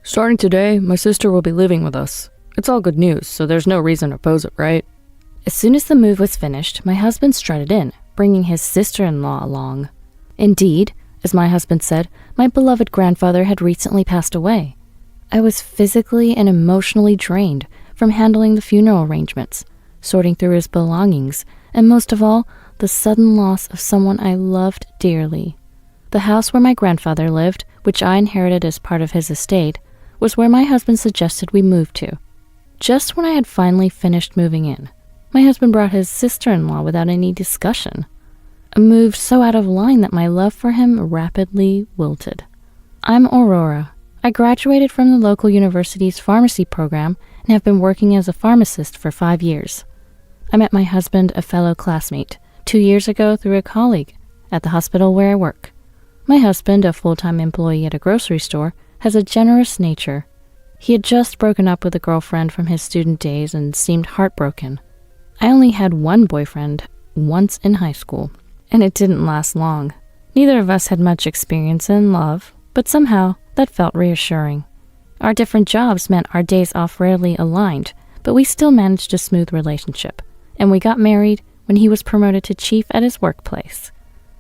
Starting today, my sister will be living with us. It's all good news, so there's no reason to oppose it, right? As soon as the move was finished, my husband strutted in, bringing his sister-in-law along. Indeed, as my husband said, my beloved grandfather had recently passed away. I was physically and emotionally drained from handling the funeral arrangements, sorting through his belongings, and most of all, the sudden loss of someone I loved dearly. The house where my grandfather lived, which I inherited as part of his estate, was where my husband suggested we move to. Just when I had finally finished moving in, my husband brought his sister-in-law without any discussion. A move so out of line that my love for him rapidly wilted. I'm Aurora. I graduated from the local university's pharmacy program and have been working as a pharmacist for 5 years. I met my husband, a fellow classmate, 2 years ago through a colleague at the hospital where I work. My husband, a full-time employee at a grocery store, has a generous nature. He had just broken up with a girlfriend from his student days and seemed heartbroken. I only had one boyfriend once in high school, and it didn't last long. Neither of us had much experience in love, but somehow that felt reassuring. Our different jobs meant our days off rarely aligned, but we still managed a smooth relationship, and we got married when he was promoted to chief at his workplace.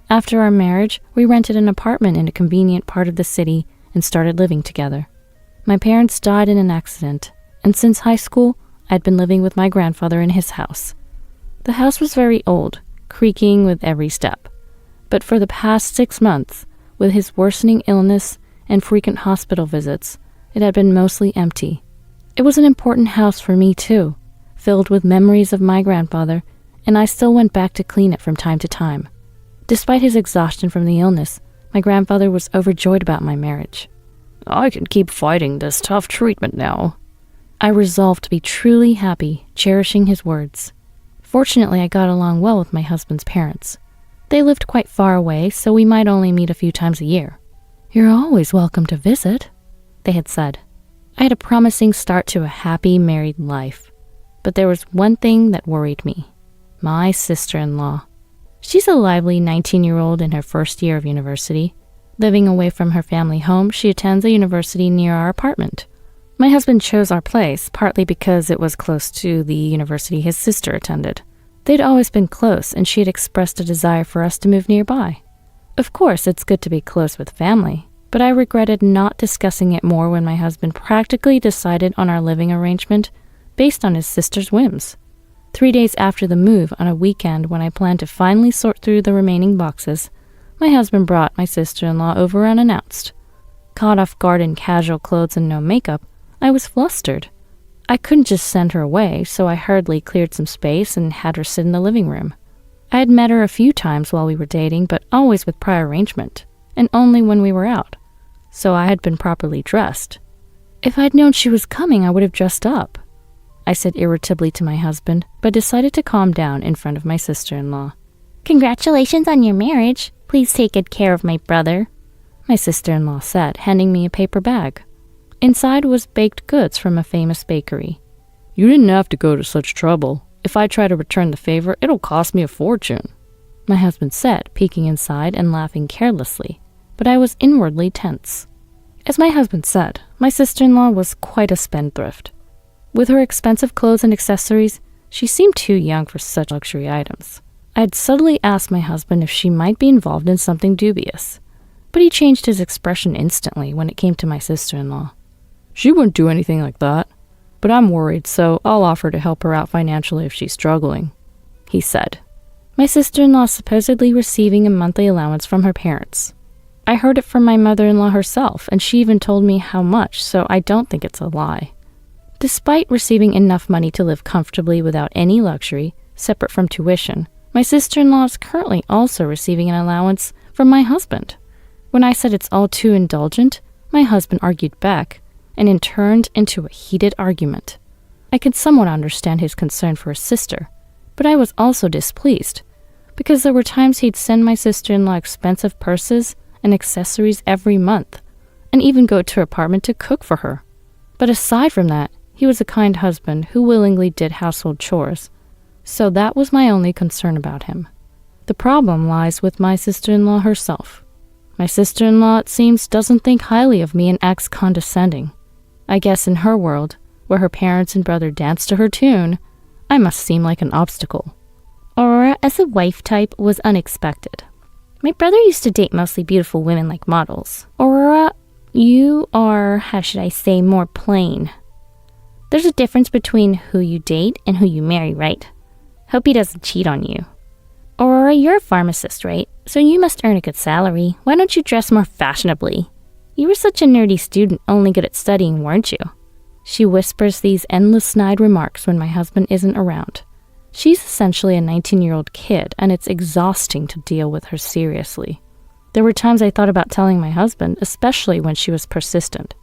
After our marriage, we rented an apartment in a convenient part of the city and started living together. My parents died in an accident, and since high school, I'd been living with my grandfather in his house. The house was very old, creaking with every step. But for the past 6 months, with his worsening illness and frequent hospital visits, it had been mostly empty. It was an important house for me too, filled with memories of my grandfather, and I still went back to clean it from time to time. Despite his exhaustion from the illness, my grandfather was overjoyed about my marriage. I can keep fighting this tough treatment now. I resolved to be truly happy, cherishing his words. Fortunately, I got along well with my husband's parents. They lived quite far away, so we might only meet a few times a year. "You're always welcome to visit," they had said. I had a promising start to a happy married life. But there was one thing that worried me: my sister-in-law. She's a lively 19-year-old in her first year of university. Living away from her family home, she attends a university near our apartment. My husband chose our place partly because it was close to the university his sister attended. They'd always been close, and she had expressed a desire for us to move nearby. Of course, it's good to be close with family, but I regretted not discussing it more when my husband practically decided on our living arrangement based on his sister's whims. 3 days after the move, on a weekend when I planned to finally sort through the remaining boxes, my husband brought my sister-in-law over unannounced. Caught off guard in casual clothes and no makeup, I was flustered. I couldn't just send her away, so I hurriedly cleared some space and had her sit in the living room. I had met her a few times while we were dating, but always with prior arrangement, and only when we were out, so I had been properly dressed. If I'd known she was coming, I would have dressed up, I said irritably to my husband, but decided to calm down in front of my sister-in-law. "Congratulations on your marriage. Please take good care of my brother," my sister-in-law said, handing me a paper bag. Inside was baked goods from a famous bakery. "You didn't have to go to such trouble. If I try to return the favor, it'll cost me a fortune," my husband said, peeking inside and laughing carelessly, but I was inwardly tense. As my husband said, my sister-in-law was quite a spendthrift. With her expensive clothes and accessories, she seemed too young for such luxury items. I had subtly asked my husband if she might be involved in something dubious, but he changed his expression instantly when it came to my sister-in-law. "She wouldn't do anything like that, but I'm worried, so I'll offer to help her out financially if she's struggling," he said. My sister-in-law supposedly receiving a monthly allowance from her parents. I heard it from my mother-in-law herself, and she even told me how much, so I don't think it's a lie. Despite receiving enough money to live comfortably without any luxury, separate from tuition, my sister-in-law is currently also receiving an allowance from my husband. When I said it's all too indulgent, my husband argued back, and it turned into a heated argument. I could somewhat understand his concern for his sister, but I was also displeased, because there were times he'd send my sister-in-law expensive purses and accessories every month, and even go to her apartment to cook for her. But aside from that, he was a kind husband who willingly did household chores, so that was my only concern about him. The problem lies with my sister-in-law herself. My sister-in-law, it seems, doesn't think highly of me and acts condescending. I guess in her world, where her parents and brother danced to her tune, I must seem like an obstacle. Aurora as a wife type was unexpected. My brother used to date mostly beautiful women like models. Aurora, you are, how should I say, more plain. There's a difference between who you date and who you marry, right? Hope he doesn't cheat on you. Aurora, you're a pharmacist, right? So you must earn a good salary. Why don't you dress more fashionably? You were such a nerdy student, only good at studying, weren't you? She whispers these endless snide remarks when my husband isn't around. She's essentially a 19-year-old kid, and it's exhausting to deal with her seriously. There were times I thought about telling my husband, especially when she was persistent.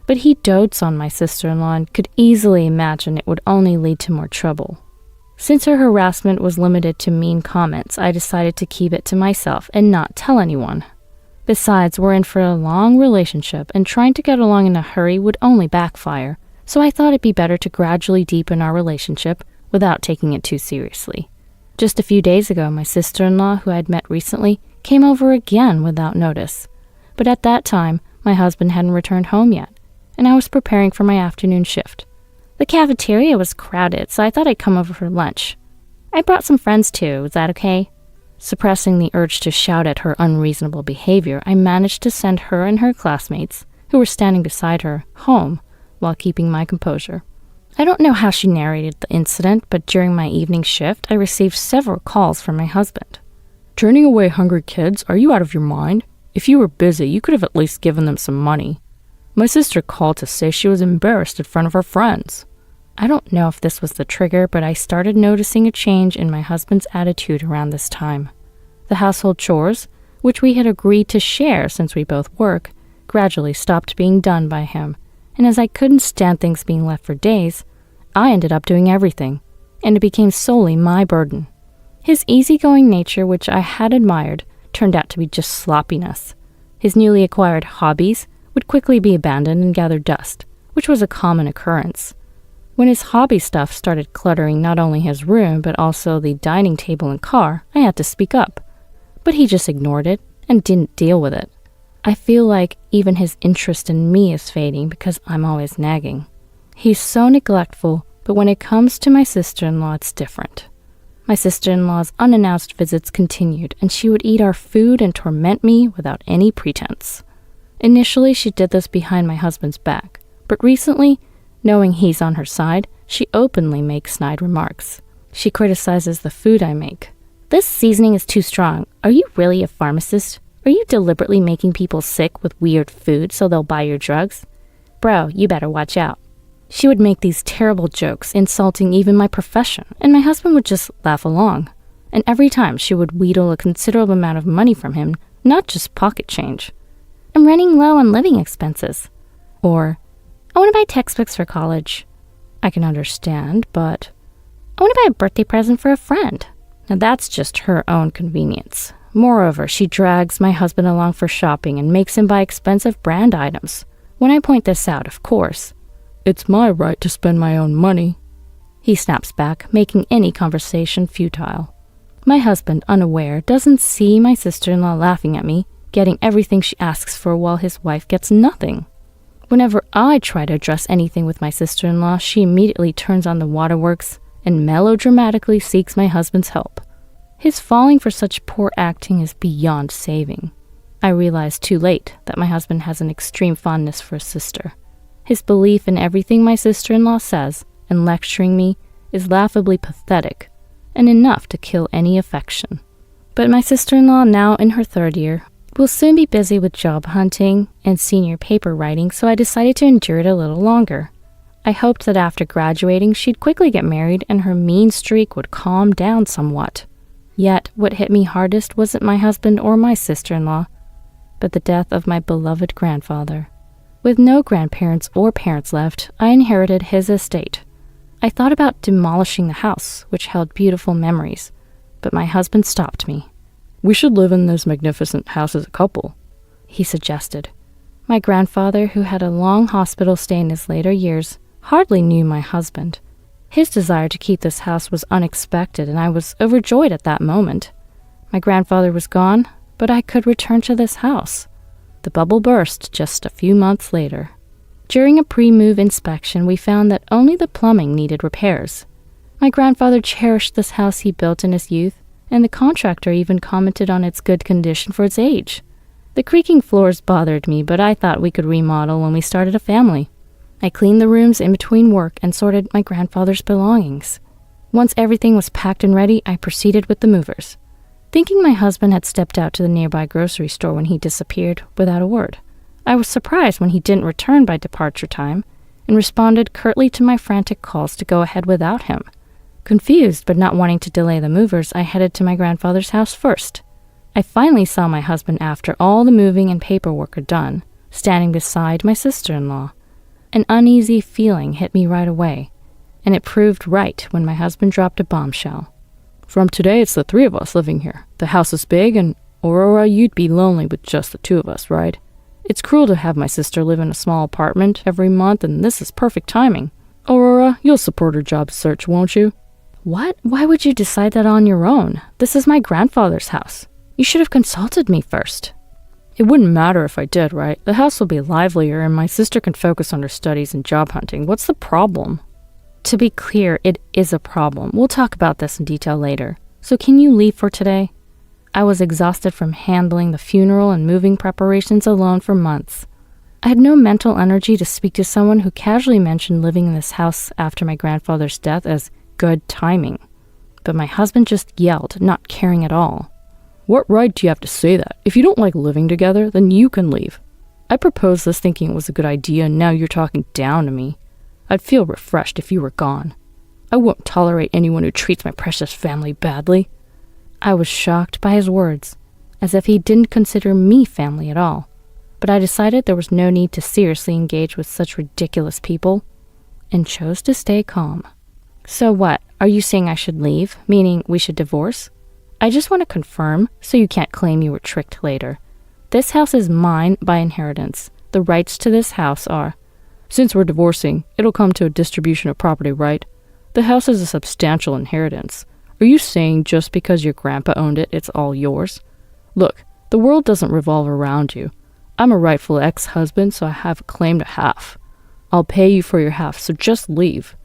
But he dotes on my sister-in-law and could easily imagine it would only lead to more trouble. Since her harassment was limited to mean comments, I decided to keep it to myself and not tell anyone. Besides, we're in for a long relationship, and trying to get along in a hurry would only backfire, so I thought it'd be better to gradually deepen our relationship without taking it too seriously. Just a few days ago, my sister-in-law, who I'd met recently, came over again without notice. But at that time, my husband hadn't returned home yet, and I was preparing for my afternoon shift. The cafeteria was crowded, so I thought I'd come over for lunch. I brought some friends too, is that okay? Suppressing the urge to shout at her unreasonable behavior, I managed to send her and her classmates, who were standing beside her, home while keeping my composure. I don't know how she narrated the incident, but during my evening shift, I received several calls from my husband. Turning away hungry kids, are you out of your mind? If you were busy, you could have at least given them some money. My sister called to say she was embarrassed in front of her friends. I don't know if this was the trigger, but I started noticing a change in my husband's attitude around this time. The household chores, which we had agreed to share since we both work, gradually stopped being done by him, and as I couldn't stand things being left for days, I ended up doing everything, and it became solely my burden. His easygoing nature, which I had admired, turned out to be just sloppiness. His newly acquired hobbies would quickly be abandoned and gather dust, which was a common occurrence. When his hobby stuff started cluttering not only his room, but also the dining table and car, I had to speak up. But he just ignored it and didn't deal with it. I feel like even his interest in me is fading because I'm always nagging. He's so neglectful, but when it comes to my sister-in-law, it's different. My sister-in-law's unannounced visits continued, and she would eat our food and torment me without any pretense. Initially, she did this behind my husband's back, but recently, knowing he's on her side, she openly makes snide remarks. She criticizes the food I make. This seasoning is too strong. Are you really a pharmacist? Are you deliberately making people sick with weird food so they'll buy your drugs? Bro, you better watch out. She would make these terrible jokes, insulting even my profession, and my husband would just laugh along. And every time she would wheedle a considerable amount of money from him, not just pocket change. I'm running low on living expenses. Or, I want to buy textbooks for college. I can understand, but I want to buy a birthday present for a friend. Now that's just her own convenience. Moreover, she drags my husband along for shopping and makes him buy expensive brand items. When I point this out, of course, it's my right to spend my own money. He snaps back, making any conversation futile. My husband, unaware, doesn't see my sister-in-law laughing at me, getting everything she asks for while his wife gets nothing. Whenever I try to address anything with my sister-in-law, she immediately turns on the waterworks and melodramatically seeks my husband's help. His falling for such poor acting is beyond saving. I realize too late that my husband has an extreme fondness for his sister. His belief in everything my sister-in-law says and lecturing me is laughably pathetic and enough to kill any affection. But my sister-in-law, now in her third year, will soon be busy with job hunting and senior paper writing, so I decided to endure it a little longer. I hoped that after graduating, she'd quickly get married and her mean streak would calm down somewhat. Yet, what hit me hardest wasn't my husband or my sister-in-law, but the death of my beloved grandfather. With no grandparents or parents left, I inherited his estate. I thought about demolishing the house, which held beautiful memories, but my husband stopped me. We should live in this magnificent house as a couple, he suggested. My grandfather, who had a long hospital stay in his later years, hardly knew my husband. His desire to keep this house was unexpected, and I was overjoyed at that moment. My grandfather was gone, but I could return to this house. The bubble burst just a few months later. During a pre-move inspection, we found that only the plumbing needed repairs. My grandfather cherished this house he built in his youth, and the contractor even commented on its good condition for its age. The creaking floors bothered me, but I thought we could remodel when we started a family. I cleaned the rooms in between work and sorted my grandfather's belongings. Once everything was packed and ready, I proceeded with the movers, thinking my husband had stepped out to the nearby grocery store when he disappeared without a word. I was surprised when he didn't return by departure time and responded curtly to my frantic calls to go ahead without him. Confused but not wanting to delay the movers, I headed to my grandfather's house first. I finally saw my husband after all the moving and paperwork are done, standing beside my sister-in-law. An uneasy feeling hit me right away, and it proved right when my husband dropped a bombshell. From today, it's the three of us living here. The house is big, and Aurora, you'd be lonely with just the two of us, right? It's cruel to have my sister live in a small apartment every month, and this is perfect timing. Aurora, you'll support her job search, won't you? What? Why would you decide that on your own? This is my grandfather's house. You should have consulted me first. It wouldn't matter if I did, right? The house will be livelier, and my sister can focus on her studies and job hunting. What's the problem? To be clear, it is a problem. We'll talk about this in detail later. So can you leave for today? I was exhausted from handling the funeral and moving preparations alone for months. I had no mental energy to speak to someone who casually mentioned living in this house after my grandfather's death as good timing. But my husband just yelled, not caring at all. What right do you have to say that? If you don't like living together, then you can leave. I proposed this thinking it was a good idea, and now you're talking down to me. I'd feel refreshed if you were gone. I won't tolerate anyone who treats my precious family badly. I was shocked by his words, as if he didn't consider me family at all. But I decided there was no need to seriously engage with such ridiculous people, and chose to stay calm. So what? Are you saying I should leave? Meaning we should divorce? I just want to confirm, so you can't claim you were tricked later. This house is mine by inheritance. The rights to this house are... Since we're divorcing, it'll come to a distribution of property, right? The house is a substantial inheritance. Are you saying just because your grandpa owned it, it's all yours? Look, the world doesn't revolve around you. I'm a rightful ex-husband, so I have a claim to half. I'll pay you for your half, so just leave.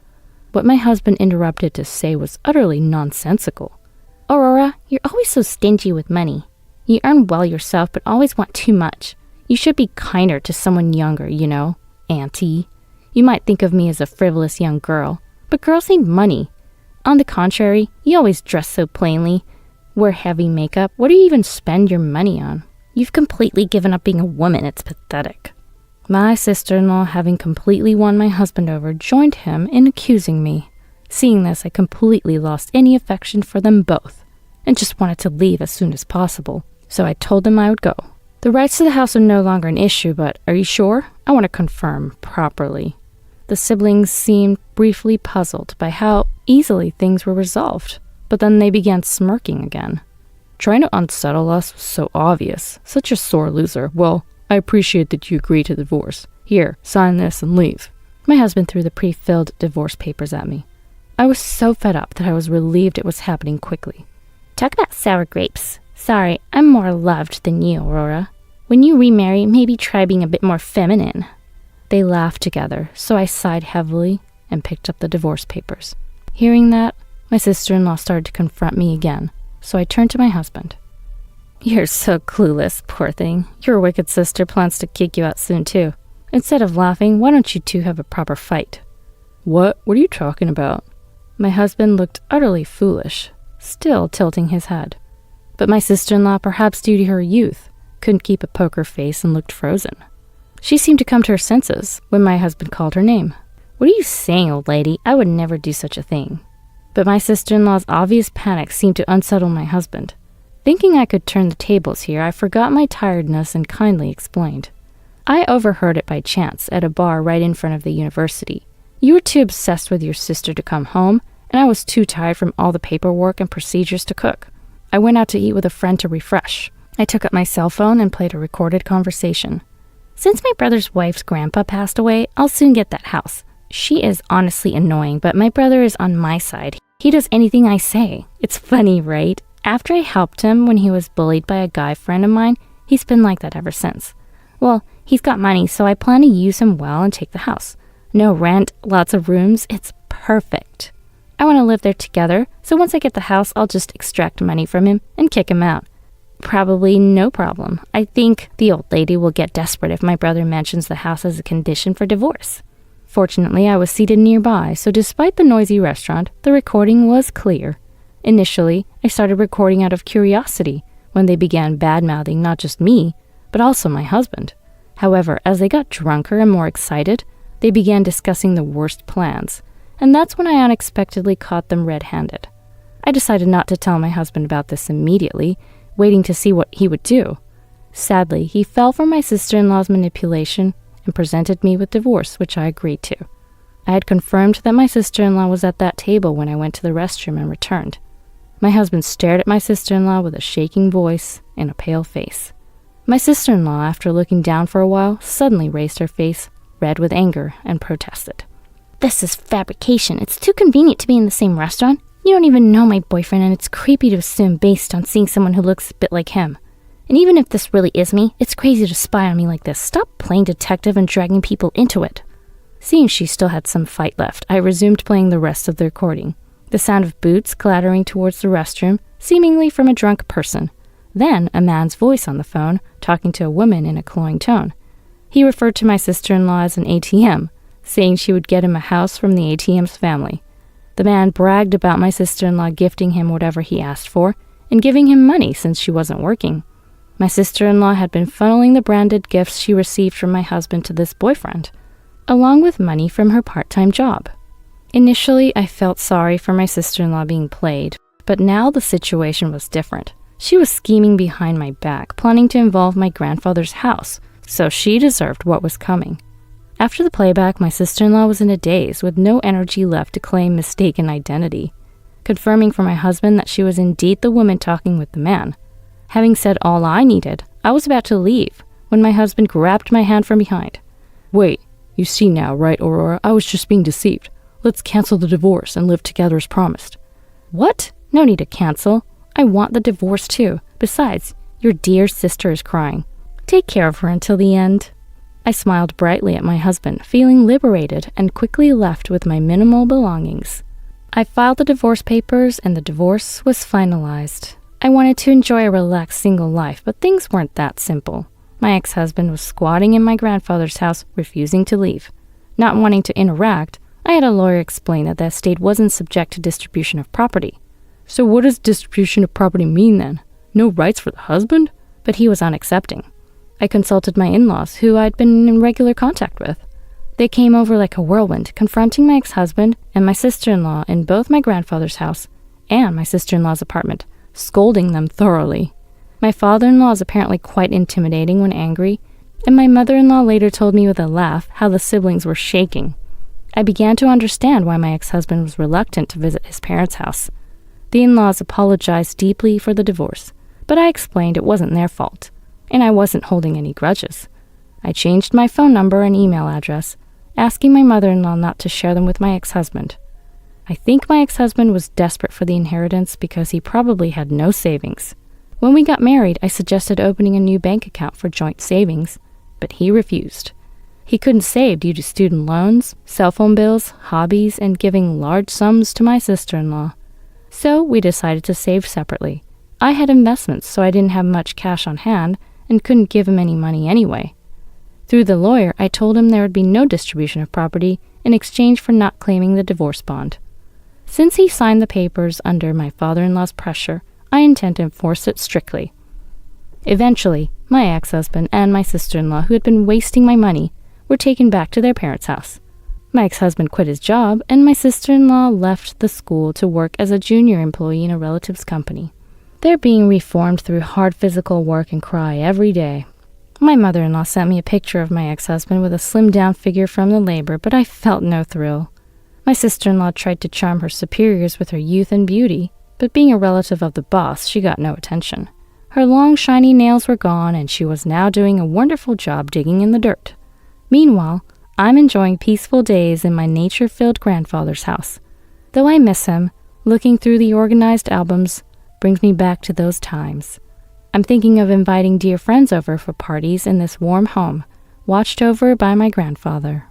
What my husband interrupted to say was utterly nonsensical. Aurora, you're always so stingy with money. You earn well yourself, but always want too much. You should be kinder to someone younger, you know, Auntie. You might think of me as a frivolous young girl, but girls need money. On the contrary, you always dress so plainly, wear heavy makeup. What do you even spend your money on? You've completely given up being a woman. It's pathetic. My sister-in-law, having completely won my husband over, joined him in accusing me. Seeing this, I completely lost any affection for them both, and just wanted to leave as soon as possible. So I told them I would go. The rights to the house are no longer an issue, but are you sure? I want to confirm properly. The siblings seemed briefly puzzled by how easily things were resolved, but then they began smirking again. Trying to unsettle us was so obvious. Such a sore loser. Well, I appreciate that you agreed to divorce. Here, sign this and leave. My husband threw the pre-filled divorce papers at me. I was so fed up that I was relieved it was happening quickly. Talk about sour grapes. Sorry, I'm more loved than you, Aurora. When you remarry, maybe try being a bit more feminine. They laughed together, so I sighed heavily and picked up the divorce papers. Hearing that, my sister-in-law started to confront me again, so I turned to my husband. You're so clueless, poor thing. Your wicked sister plans to kick you out soon, too. Instead of laughing, why don't you two have a proper fight? What? What are you talking about? My husband looked utterly foolish, still tilting his head. But my sister-in-law, perhaps due to her youth, couldn't keep a poker face and looked frozen. She seemed to come to her senses when my husband called her name. What are you saying, old lady? I would never do such a thing. But my sister-in-law's obvious panic seemed to unsettle my husband. Thinking I could turn the tables here, I forgot my tiredness and kindly explained. I overheard it by chance at a bar right in front of the university. You were too obsessed with your sister to come home, and I was too tired from all the paperwork and procedures to cook. I went out to eat with a friend to refresh. I took up my cell phone and played a recorded conversation. Since my brother's wife's grandpa passed away, I'll soon get that house. She is honestly annoying, but my brother is on my side. He does anything I say. It's funny, right? After I helped him when he was bullied by a guy friend of mine, he's been like that ever since. Well, He's got money, so I plan to use him well and take the house. No rent, lots of rooms, it's perfect. I want to live there together, so once I get the house, I'll just extract money from him and kick him out. Probably no problem. I think the old lady will get desperate if my brother mentions the house as a condition for divorce. Fortunately, I was seated nearby, so despite the noisy restaurant, the recording was clear. Initially, I started recording out of curiosity when they began bad-mouthing not just me, but also my husband. However, as they got drunker and more excited, they began discussing the worst plans, and that's when I unexpectedly caught them red-handed. I decided not to tell my husband about this immediately, waiting to see what he would do. Sadly, he fell for my sister-in-law's manipulation and presented me with divorce, which I agreed to. I had confirmed that my sister-in-law was at that table when I went to the restroom and returned. My husband stared at my sister-in-law with a shaking voice and a pale face. My sister-in-law, after looking down for a while, suddenly raised her face, red with anger, and protested. This is fabrication. It's too convenient to be in the same restaurant. You don't even know my boyfriend, and it's creepy to assume based on seeing someone who looks a bit like him. And even if this really is me, it's crazy to spy on me like this. Stop playing detective and dragging people into it. Seeing she still had some fight left, I resumed playing the rest of the recording. The sound of boots clattering towards the restroom, seemingly from a drunk person. Then a man's voice on the phone, talking to a woman in a cloying tone. He referred to my sister-in-law as an ATM, saying she would get him a house from the ATM's family. The man bragged about my sister-in-law gifting him whatever he asked for and giving him money since she wasn't working. My sister-in-law had been funneling the branded gifts she received from my husband to this boyfriend, along with money from her part-time job. Initially, I felt sorry for my sister-in-law being played, but now the situation was different. She was scheming behind my back, planning to involve my grandfather's house, so she deserved what was coming. After the playback, my sister-in-law was in a daze with no energy left to claim mistaken identity, confirming for my husband that she was indeed the woman talking with the man. Having said all I needed, I was about to leave when my husband grabbed my hand from behind. Wait, you see now, right, Aurora? I was just being deceived. Let's cancel the divorce and live together as promised. What? No need to cancel. I want the divorce too. Besides, your dear sister is crying. Take care of her until the end. I smiled brightly at my husband, feeling liberated, and quickly left with my minimal belongings. I filed the divorce papers and the divorce was finalized. I wanted to enjoy a relaxed single life, but things weren't that simple. My ex-husband was squatting in my grandfather's house, refusing to leave. Not wanting to interact, I had a lawyer explain that the estate wasn't subject to distribution of property. So what does distribution of property mean then? No rights for the husband? But he was unaccepting. I consulted my in-laws, who I'd been in regular contact with. They came over like a whirlwind, confronting my ex-husband and my sister-in-law in both my grandfather's house and my sister-in-law's apartment, scolding them thoroughly. My father-in-law is apparently quite intimidating when angry, and my mother-in-law later told me with a laugh how the siblings were shaking. I began to understand why my ex-husband was reluctant to visit his parents' house. The in-laws apologized deeply for the divorce, but I explained it wasn't their fault, and I wasn't holding any grudges. I changed my phone number and email address, asking my mother-in-law not to share them with my ex-husband. I think my ex-husband was desperate for the inheritance because he probably had no savings. When we got married, I suggested opening a new bank account for joint savings, but he refused. He couldn't save due to student loans, cell phone bills, hobbies, and giving large sums to my sister-in-law. So we decided to save separately. I had investments, so I didn't have much cash on hand and couldn't give him any money anyway. Through the lawyer, I told him there would be no distribution of property in exchange for not claiming the divorce bond. Since he signed the papers under my father-in-law's pressure, I intend to enforce it strictly. Eventually, my ex-husband and my sister-in-law, who had been wasting my money, were taken back to their parents' house. My ex-husband quit his job, and my sister-in-law left the school to work as a junior employee in a relative's company. They're being reformed through hard physical work and cry every day. My mother-in-law sent me a picture of my ex-husband with a slimmed-down figure from the labor, but I felt no thrill. My sister-in-law tried to charm her superiors with her youth and beauty, but being a relative of the boss, she got no attention. Her long, shiny nails were gone, and she was now doing a wonderful job digging in the dirt. Meanwhile, I'm enjoying peaceful days in my nature-filled grandfather's house. Though I miss him, looking through the organized albums brings me back to those times. I'm thinking of inviting dear friends over for parties in this warm home, watched over by my grandfather.